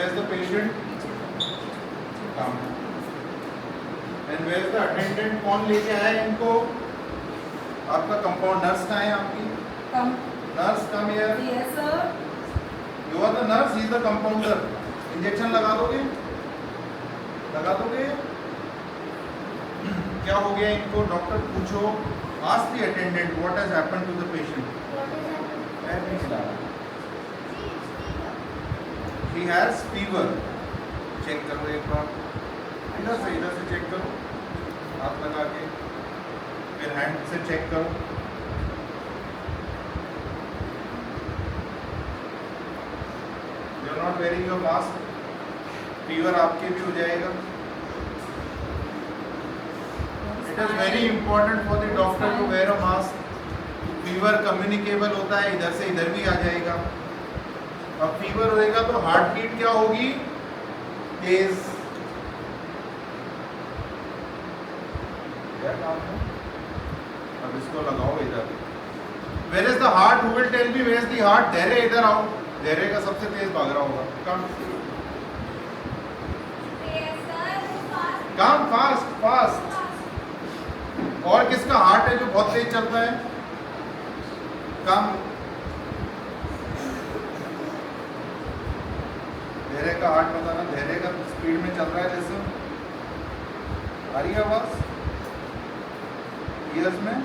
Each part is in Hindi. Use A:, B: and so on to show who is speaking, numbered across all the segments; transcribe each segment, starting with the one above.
A: where's the patient? Come. And where's the attendant? कौन लेके आया इनको? आपका कंपाउंड नर्स कहाँ है आपकी?
B: Come.
A: Nurse come here.
B: Yes, sir.
A: You are the nurse. He is the compounder. Injection लगा दोगे? लगा दोगे? क्या हो गया इनको? डॉक्टर पूछो. Ask the attendant what has happened to the patient. He has fever. Check करो एक बार. इधर से चेक करो. हाथ लगा के. फिर हैंड से चेक करो. You are not wearing your mask. Fever आपके भी हो जाएगा. It is very important for the doctor to wear a mask. Fever communicable होता है, इधर से इधर भी आ जाएगा. अब फीवर होएगा तो हार्ट बीट क्या होगी? तेज. क्या काम है? अब इसको लगाओ इधर. Where is the heart? Who will tell me where is the heart? धैर्य इधर आओ. धैर्य का सबसे तेज भाग रहा होगा. Come fast. और किसका हार्ट है जो बहुत तेज चलता है? कम. धैर्य का हार्ट बताना. धैर्य का स्पीड में चल रहा है जैसे. आ रही है आवाज? ईयर्स में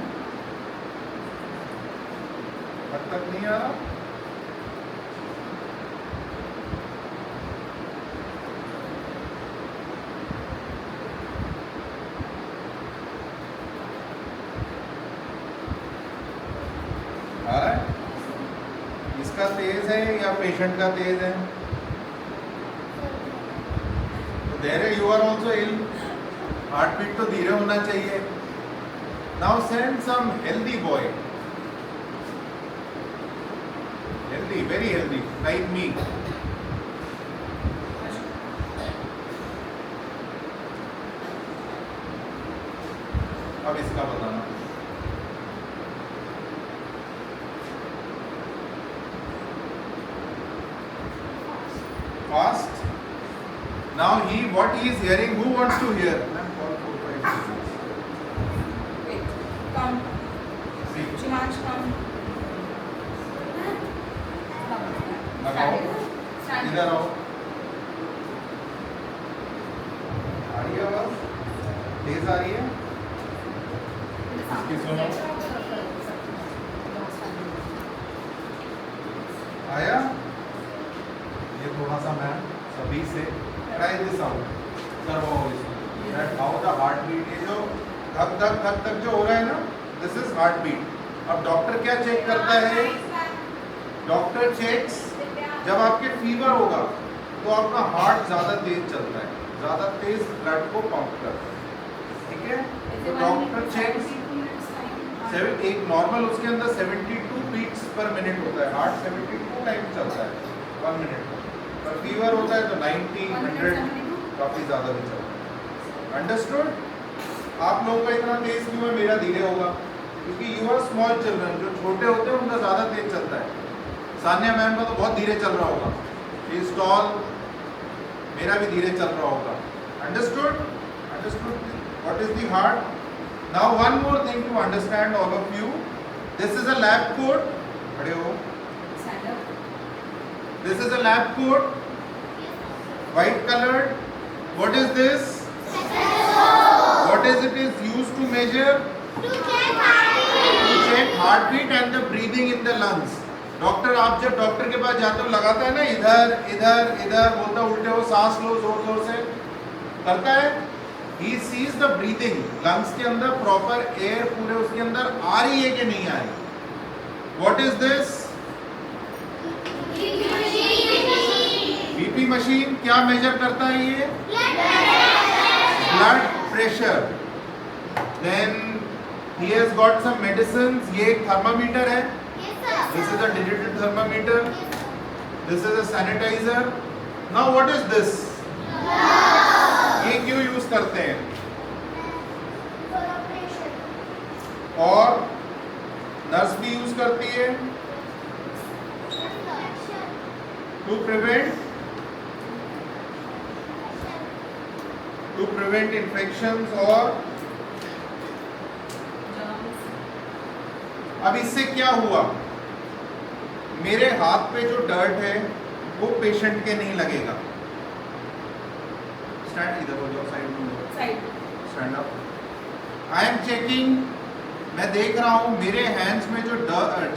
A: हद तक नहीं आ रहा. आ रहा है? इसका तेज है या पेशेंट का तेज है? तो धैर्य you are also ill. Heart beat तो धीरे होना चाहिए. Now send some healthy boy. Healthy, very healthy, like me. अब इसका बताना. Fast. Now what he is hearing, who wants to hear?
B: Wait. Come.
A: See.
B: Shimansh, come.
A: लगाओ.
B: Stand.
A: इधर आओ. आ रही है आवाज? तेज आ रही है? इसकी सुनो. आया? ये थोड़ा सा मैं सभी से ट्राई दिस आउट करवाओ इसको. That how the heart beat. ये जो धक धक जो हो रहा है ना, दिस इज हार्ट बीट. अब डॉक्टर क्या चेक करता है? डॉक्टर चेक्स जब आपके फीवर होगा तो आपका हार्ट ज़्यादा तेज चलता है, ज़्यादा तेज ब्लड को पंप करता है. ठीक है? तो डॉक्टर चेक्स एक नॉर्मल उसके अंदर 72 बीट्स पर मिनट होता है. हार्ट 72 टाइम्स चलता है 1 मिनट में. पर फीवर होता है तो 90, 100 काफ़ी ज़्यादा भी चलता है. अंडरस्टूड? आप लोगों का इतना तेज क्यों है? मेरा धीरे होगा क्योंकि यू आर स्मॉल चिल्ड्रन. जो छोटे होते हैं उनका ज़्यादा तेज चलता है. सानिया मैम का तो बहुत धीरे चल रहा होगा. She is tall. मेरा भी धीरे चल रहा होगा. Understood? What is the heart? Now one more thing to understand all of you. This is a lab coat. खड़े हो.
B: Stand up.
A: This is a lab coat. White colored. What is this? What is it is used to measure? To check heartbeat and the breathing in the lungs. Doctor, आप जब डॉक्टर के पास जाते हो लगाता है ना, इधर इधर इधर बोलता है, उल्टे हो, सांस लो जोर जोर से करता है. He sees the breathing. Lungs के अंदर प्रॉपर एयर पूरे उसके अंदर आ रही है कि नहीं आ रही. What is this? BP machine. क्या मेजर करता है ये? Blood pressure. Then he has got some medicines. ये एक थर्मामीटर है. This is a digital thermometer. This is a sanitizer. Now what is this? ये क्यों यूज करते हैं? और नर्स भी यूज करती है टू प्रिवेंट प्रिवेंट इन्फेक्शंस और
B: Germs.
A: अब इससे क्या हुआ, मेरे हाथ पे जो डर्ट है वो पेशेंट के नहीं लगेगा। स्टैंड इधर हो जाओ, साइड में हो जाओ,
B: Side.
A: Stand up. I am checking, मैं देख रहा हूँ मेरे हैंड्स में जो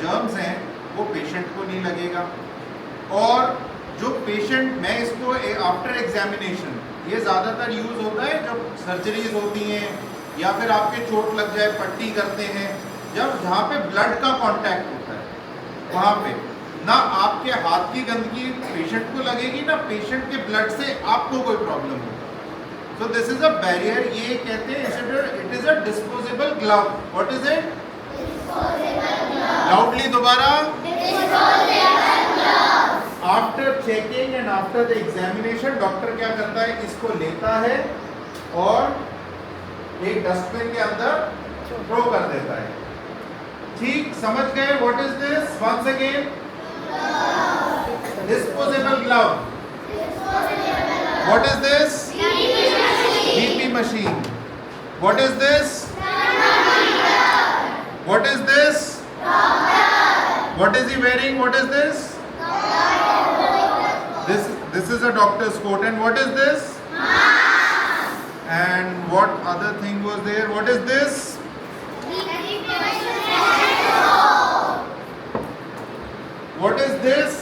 A: जर्म्स हैं वो पेशेंट को नहीं लगेगा। और जो पेशेंट, मैं इसको आफ्टर एग्जामिनेशन, ये ज़्यादातर यूज़ होता है जब सर्जरीज होती हैं या फिर आपके चोट लग जाए, पट्टी करते हैं, जब जहाँ पे ब्लड का कांटेक्ट होता है वहाँ पे ना आपके हाथ की गंदगी पेशेंट को लगेगी ना पेशेंट के ब्लड से आपको कोई प्रॉब्लम होगा। So this is a barrier, ये कहते हैं it is a disposable glove. What is it? Loudly दोबारा। After checking and after the examination doctor क्या करता है, इसको लेता है और एक डस्टबिन के अंदर थ्रो कर देता है। ठीक, समझ गए? What is this? Once again, disposable glove. What is this? BP machine. What is this? What is this? What is he wearing? What is this? This is a doctor's coat. And what is this? And what other thing was there? What is this? What is this?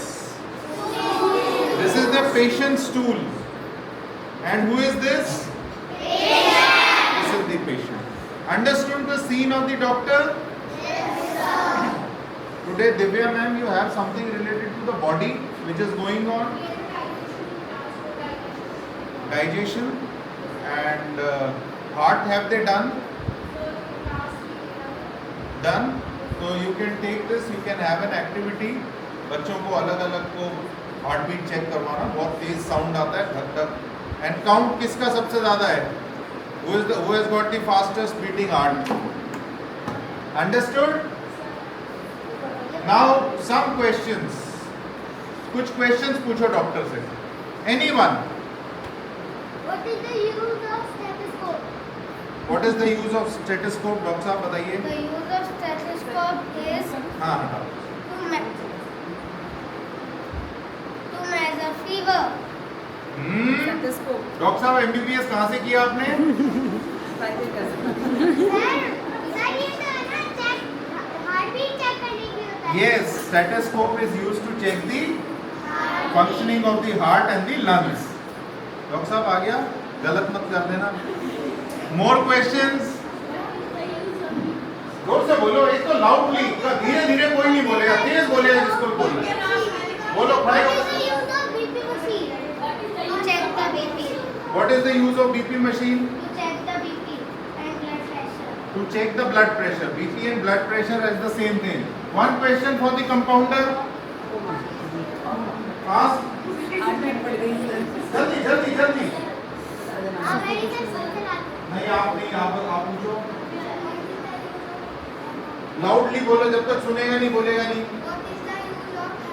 A: This is the patient's stool. And who is this? This is the patient. Understood the scene of the doctor? Yes, sir. Today, Divya ma'am, you have something related to the body which is going on. Digestion and heart. Have they done? Done. So you can take this. You can have an activity. बच्चों को अलग अलग को हार्ट बीट चेक करवाना, बहुत तेज साउंड आता है, धक धक। एंड काउंट किसका सबसे ज्यादा है? Who has got the fastest beating heart? Understood? Now some questions. कुछ questions पूछो डॉक्टर से। Anyone?
C: What is the use of stethoscope?
A: What is the use of stethoscope? Doctor साहब बताइए।
C: The use of stethoscope is
A: हाँ हाँ।
C: to measure fever.
B: Stethoscope.
A: Doctor साहब MBBS कहाँ से किया आपने?
B: Private cousin.
C: सर ये तो है ना चेक हार्ट बीट चेक करने के लिए होता है।
A: Yes, stethoscope is used to check the functioning of the heart and the lungs. Doctor साहब आ गया, गलत मत कर देना। More questions? जोर से बोलो, एक तो लाउडली, धीरे धीरे कोई नहीं बोलेगा, तेज बोलेगा जिसको बोलना है। बोलो खड़े हो।
C: What is the use of BP
A: What is the use of BP
C: machine?
A: machine?
C: To check the BP and blood pressure.
A: To check the blood pressure. BP and blood pressure is the same thing. One question for the compounder. Ask. जल्दी जल्दी जल्दी।
C: आप मेडिकल से चलाते
A: नहीं आप पूछो। लाउडली बोलो, जब तक सुनेगा नहीं बोलेगा नहीं।
C: What is the use of thermometer?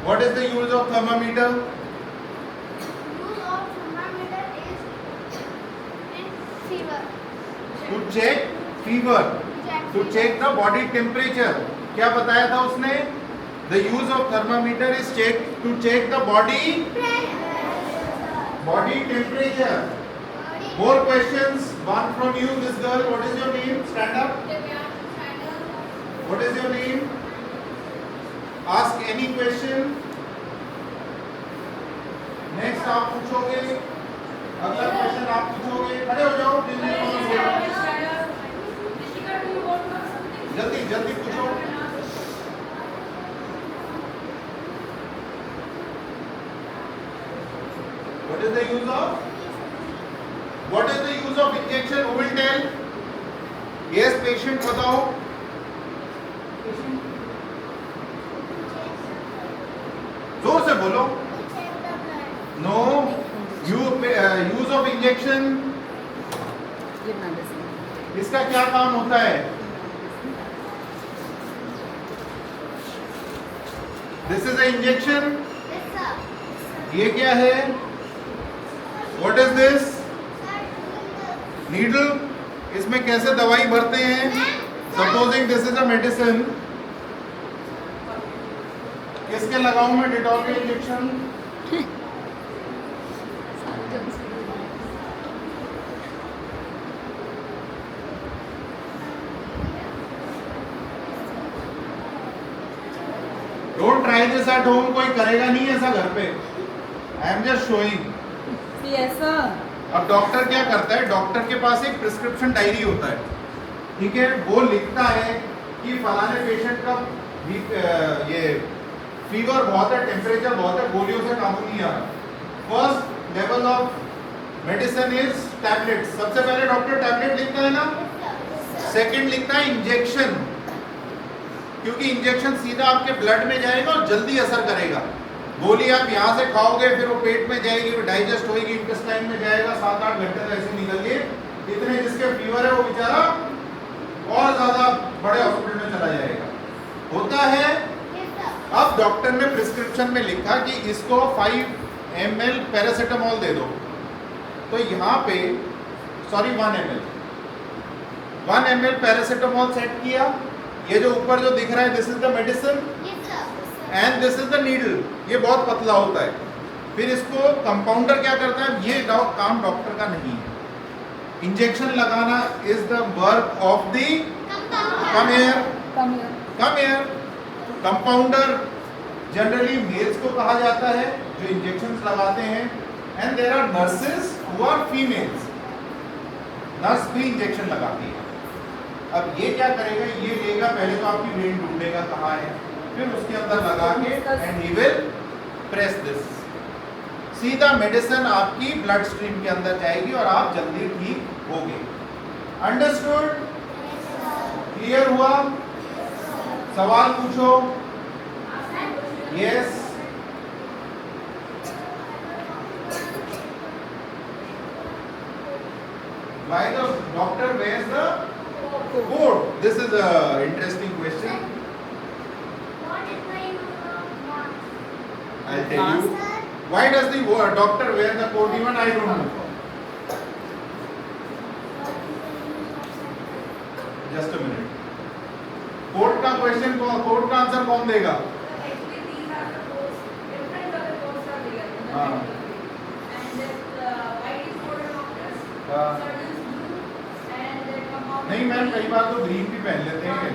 A: What is the use of thermometer?
C: Use of thermometer is in fever.
A: To check fever. To check the body temperature. क्या बताया था उसने? The use of thermometer is to check the body temperature. More questions. One from you, this girl. What is your name? Stand up. What is your name? Ask any question. Next आप पूछोगे, अगला क्वेश्चन आप पूछोगे। खड़े हो जाओ, जल्दी जल्दी पूछो। What is the use of? What is the use of injection? Who will tell? Yes, patient बताओ। जोर से बोलो। No. Use of injection. इसका क्या काम होता है? This is an injection.
C: Yes, sir.
A: ये क्या है? What is this?
C: Sir,
A: needle, इसमें कैसे दवाई भरते हैं? Supposing this is a medicine, किसके लगाऊं मैं डिटॉल के injection? Don't try this at home, कोई करेगा नहीं ऐसा घर पे। I am just showing.
B: Yes sir.
A: अब डॉक्टर क्या करता है? डॉक्टर के पास एक प्रिस्क्रिप्शन डायरी होता है, ठीक है? वो लिखता है कि फलाने पेशेंट का ये फीवर बहुत है, टेम्परेचर बहुत है, गोलियों से काबू नहीं आ रहा। First level of medicine is tablet. सबसे पहले डॉक्टर टैबलेट लिखता है ना। सेकंड लिखता है इंजेक्शन, क्योंकि इंजेक्शन सीधा आपके ब्लड में जाएगा और जल्दी असर करेगा। गोली आप यहाँ से खाओगे, फिर वो पेट में जाएगी, फिर डाइजेस्ट होगी, इंटेस्टाइन में जाएगा, 7-8 घंटे तक ऐसे निकल गए। इतने जिसके फीवर है वो बेचारा और ज्यादा बड़े हॉस्पिटल में चला जाएगा। होता है। अब डॉक्टर ने प्रिस्क्रिप्शन में लिखा कि इसको 5 ml पैरासीटामोल दे दो, तो यहाँ पे 1 ml पैरासीटामोल सेट किया। ये जो ऊपर जो दिख रहा है this is the medicine and this is the needle, ये बहुत पतला होता है। फिर इसको कंपाउंडर क्या करता है? ये काम डॉक्टर का नहीं है। इंजेक्शन लगाना is the work of the come here. Compounder generally males को कहा जाता है जो इंजेक्शन लगाते हैं, and there are nurses who are females. Nurse भी इंजेक्शन लगाती है। अब ये क्या करेगा? ये लेगा, पहले तो आपकी वेन ढूंढेगा कहाँ है, फिर उसके अंदर लगा के and he will press this. सीधा मेडिसिन आपकी ब्लड स्ट्रीम के अंदर जाएगी और आप जल्दी ठीक होगे। अंडरस्टूड? क्लियर हुआ? सवाल पूछो। Yes. Why the doctor wears the coat? This is a interesting question. I'll tell you. Why does the doctor wear the coat? Even I don't know. Just a minute. Court का क्वेश्चन कौन, कोर्ट का आंसर कौन देगा? हाँ। नहीं मैम, कई बार तो ग्रीन भी पहन लेते हैं।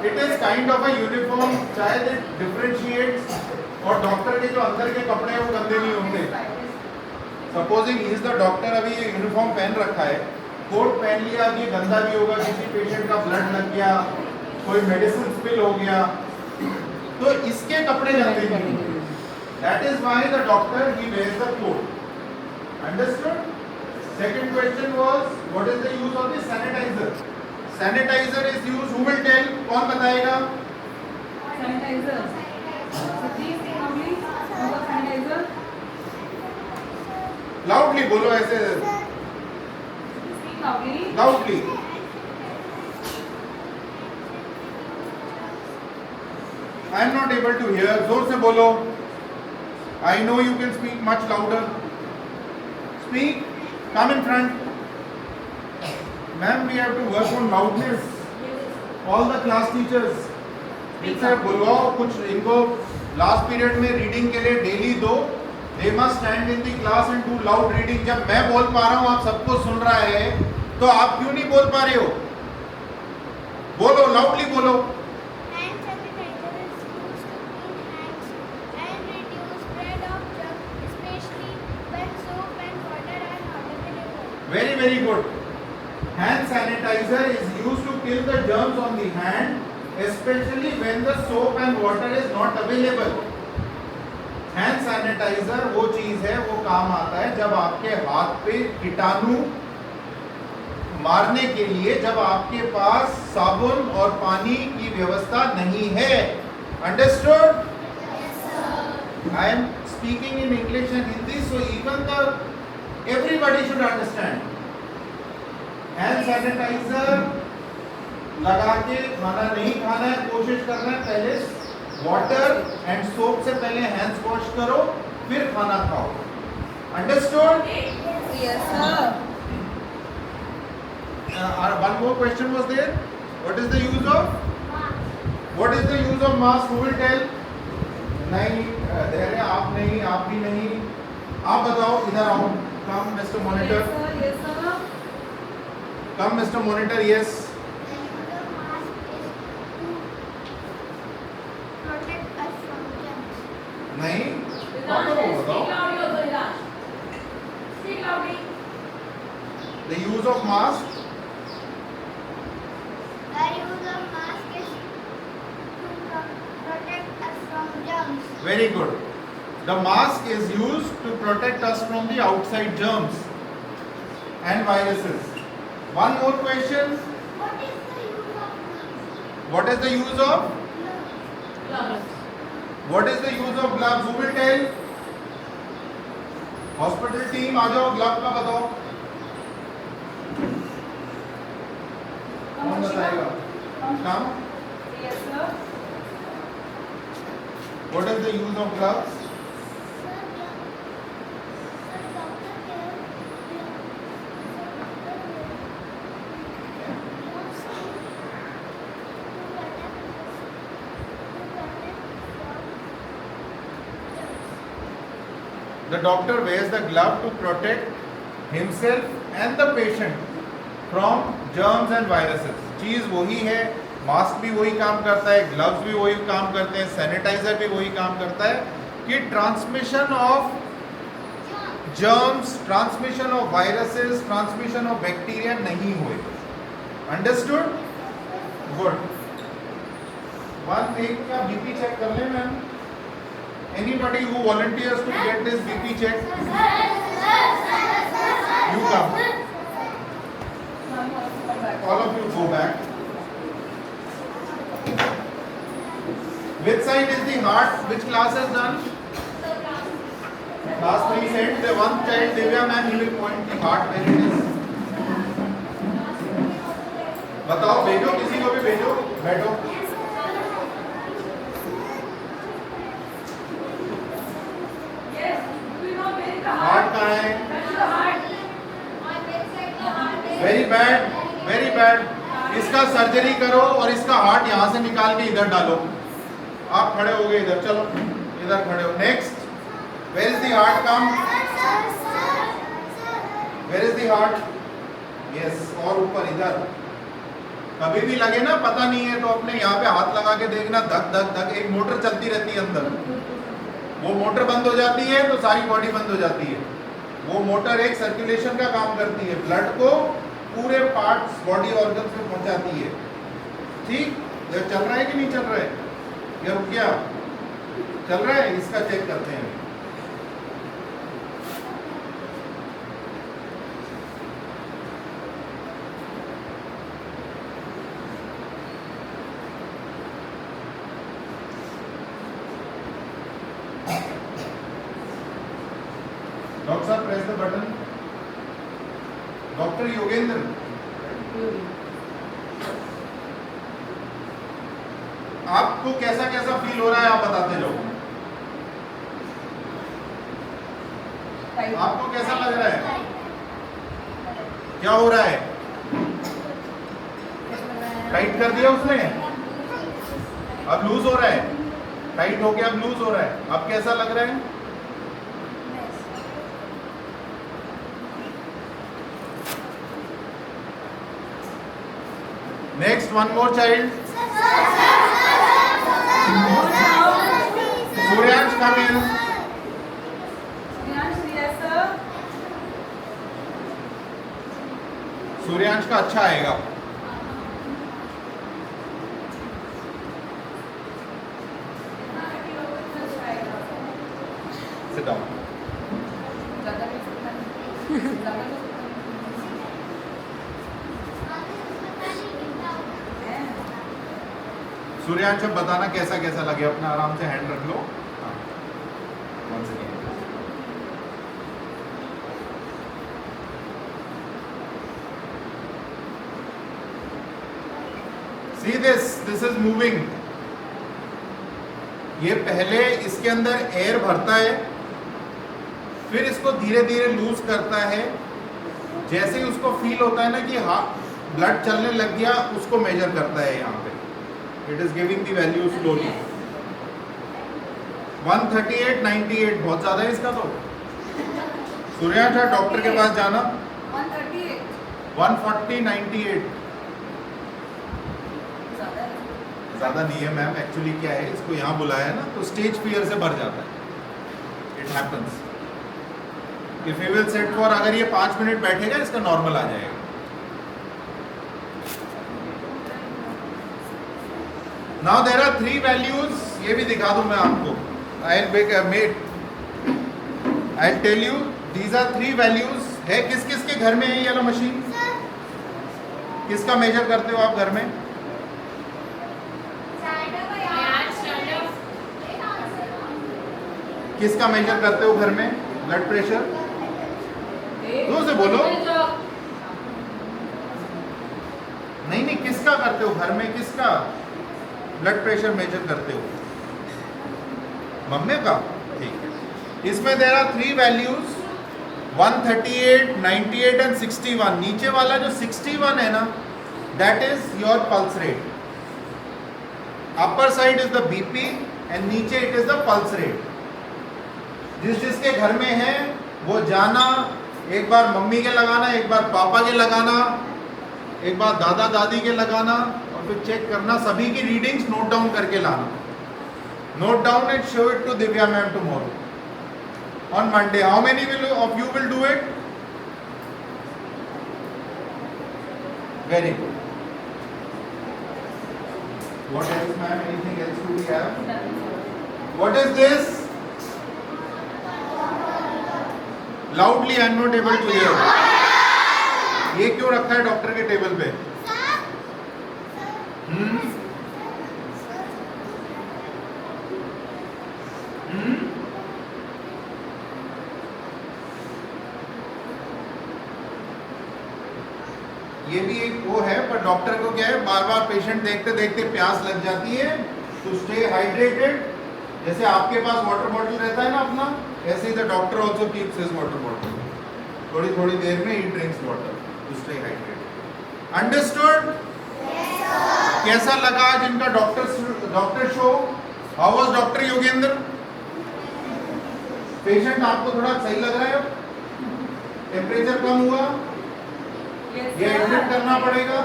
A: It is kind of a uniform, शायद इट डिफरेंशिएट्स। और डॉक्टर के जो अंदर के कपड़े हैं वो गंदे नहीं होते। Supposing he is the doctor, अभी ये यूनिफॉर्म पहन रखा है, कोट पहन लिया, अब ये गंदा भी होगा, किसी पेशेंट का ब्लड लग गया, कोई मेडिसिन स्पिल हो गया, तो इसके कपड़े गंदे नहीं होंगे। That is why the doctor he wears the coat. Understood? Second question was, what is the use of the sanitizer? Sanitizer is used, who will tell? कौन बताएगा?
B: Sanitizer. So please say loudly. Sanitizer.
A: Loudly बोलो ऐसे.
B: Speak loudly.
A: Loudly. I am not able to hear. जोर से बोलो. I know you can speak much louder. Speak. Come in front. Ma'am, we have to work on loudness. All the class teachers. इनसे बुलवाओ, कुछ इनको लास्ट पीरियड में रीडिंग के लिए डेली दो. They must stand in the class and do loud reading. जब मैं बोल पा रहा हूँ, आप सबको सुन रहा है, तो आप क्यों नहीं बोल पा रहे हो? बोलो, loudly बोलो.
C: Hand sanitizer is used to clean hands and reduce spread of germs, especially when soap and water are not available.
A: Very, very good. Hand sanitizer is used to kill the germs on the hand, especially when the soap and water is not available. Hand sanitiser वो चीज है, वो काम आता है जब आपके हाथ पे कीटाणु मारने के लिए, जब आपके पास साबुन और पानी की व्यवस्था नहीं है. Understood? I am speaking in English and Hindi, so even the everybody should understand. Hand sanitiser लगा के खाना नहीं खाना है, कोशिश करना है पहले वाटर एंड सोप से पहले हैंड्स वॉश करो, फिर खाना खाओ. Understood?
B: Yes sir.
A: one more question was there. What is the use of? What is the use of mass? Who will tell? नहीं, धैर्य आप नहीं, आप भी नहीं. आप बताओ, इधर आओ. Come, Mr. Monitor.
B: Yes, sir. Yes, sir.
A: Come, Mr. Monitor. Yes.
C: Protect us from germs.
A: नहीं.
B: Speak
A: आप लोग बताओ.
B: loudly also, Vilash. Speak loudly.
A: The use of mask.
C: The use of mask is to protect us from germs.
A: Very good. The mask is used to protect us from the outside germs and viruses. One more question.
C: What is the use of gloves?
A: What is the use of?
B: Gloves.
A: What is the use of gloves? Who will tell? Hospital team आ जाओ, glove का बताओ.
B: Come,
A: कौन बताएगा?
B: Come.
A: Come.
B: Yes, sir.
A: What is the use of gloves? The doctor wears the glove to protect himself and the patient from germs and viruses. चीज वही है, मास्क भी वही काम करता है, ग्लव्स भी वही काम करते हैं, सैनिटाइजर भी वही काम करता है कि transmission of germs, transmission of viruses, transmission of bacteria नहीं हुए. Understood? Good. One thing, क्या BP check कर लें ma'am? Anybody who volunteers to get this BP check, you come.
B: Now you have to come back.
A: All of you go back. Which side is the heart? Which class has done? Class 3 sent the one child, Divya ma'am, he will point the heart where it is. बताओ, भेजो, किसी को भी भेजो, बैठो.
B: Yes. Do you know where is the
A: heart
B: heart?
A: कहाँ है?
B: That is the heart.
A: Very bad, very bad. इसका सर्जरी करो और इसका हार्ट यहाँ से निकाल के इधर डालो. आप खड़े हो गए इधर, चलो इधर खड़े हो. Next, where is the heart? Come. Where is the heart? Yes, और ऊपर इधर. कभी भी लगे ना पता नहीं है तो अपने यहाँ पे हाथ लगा के देखना, धक धक धक. एक मोटर चलती रहती है अंदर, वो मोटर बंद हो जाती है तो सारी बॉडी बंद हो जाती है. वो मोटर एक सर्कुलेशन का काम करती है, ब्लड को पूरे पार्ट्स बॉडी ऑर्गन्स में पहुंचाती है. ठीक, ये चल रहा है कि नहीं चल रहा है? ये रुक गया? चल रहा है? इसका चेक करते हैं. डॉक्टर साहब, press the button. Doctor Yogendra, आपको कैसा कैसा फील हो रहा है आप बताते जाओ. आपको कैसा लग रहा है? क्या हो रहा है? टाइट कर दिया उसने, अब लूज हो रहा है. टाइट हो गया, अब लूज हो रहा है. अब कैसा लग रहा है? Next, one more child. Suryansh, come in.
B: Yes, sir.
A: Suryansh का अच्छा आएगा. Sit down. सूर्यांश, अब बताना कैसा कैसा लगे. अपना आराम से हैंड रख लो. हाँ. Once again. See this, this is moving. ये पहले इसके अंदर एयर भरता है, फिर इसको धीरे धीरे लूज करता है. जैसे ही उसको फील होता है ना कि हाँ ब्लड चलने लग गया उसको मेजर करता है यहाँ पे. It is giving the value slowly. 138/98 बहुत ज्यादा है इसका. तो सूर्यांश डॉक्टर के पास जाना. 140/98 ज्यादा नहीं है मैम. एक्चुअली क्या है, इसको यहाँ बुलाया है ना तो स्टेज फियर से भर जाता है. It happens. If you will set for, अगर ये 5 मिनट बैठेगा इसका नॉर्मल आ जाएगा. Now there are 3 values. ये भी दिखा दूं मैं आपको. I tell you these are 3 values. है किस किस के घर में है ये वाला मशीन? किसका मेजर करते हो आप घर में? किसका मेजर करते हो घर में? Blood pressure. दो से बोलो. नहीं नहीं, किसका करते हो घर में? किसका ब्लड प्रेशर मेजर करते हो? मम्मी का. ठीक है. इसमें देयर आर 3 वैल्यूज 138, 98 एंड 61. नीचे वाला जो 61 है ना, that is your pulse rate. Upper side is the BP and नीचे it is the pulse rate. जिस जिसके घर में है वो जाना, एक बार मम्मी के लगाना, एक बार पापा के लगाना, एक बार दादा दादी के लगाना और फिर चेक करना. सभी की रीडिंग्स नोट डाउन करके लाना. Note down and show it to Divya ma'am tomorrow on Monday. How many of you will do it? Very good. What else, ma'am? Anything else do we have? What is this? Loudly, I am not able to hear. ये क्यों रखा है डॉक्टर के टेबल पे? ये भी एक वो है, पर डॉक्टर को क्या है, बार बार पेशेंट देखते देखते प्यास लग जाती है. To stay hydrated. जैसे आपके पास वाटर बॉटल रहता है ना अपना, ऐसे ही the doctor also keeps his water bottle. थोड़ी थोड़ी देर में ही drinks water to stay hydrated. Understood? कैसा लगा आज इनका doctor show? How was doctor Yogendra? Patient आपको थोड़ा सही लग रहा है? टेम्परेचर कम हुआ? ये एडमिट करना पड़ेगा.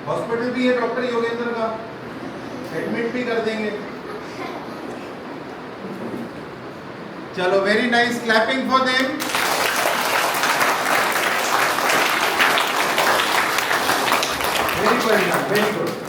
A: हॉस्पिटल भी है डॉक्टर योगेंद्र का, एडमिट भी कर देंगे. चलो, very nice. Clapping for them. Very बढ़िया, वेरी गुड.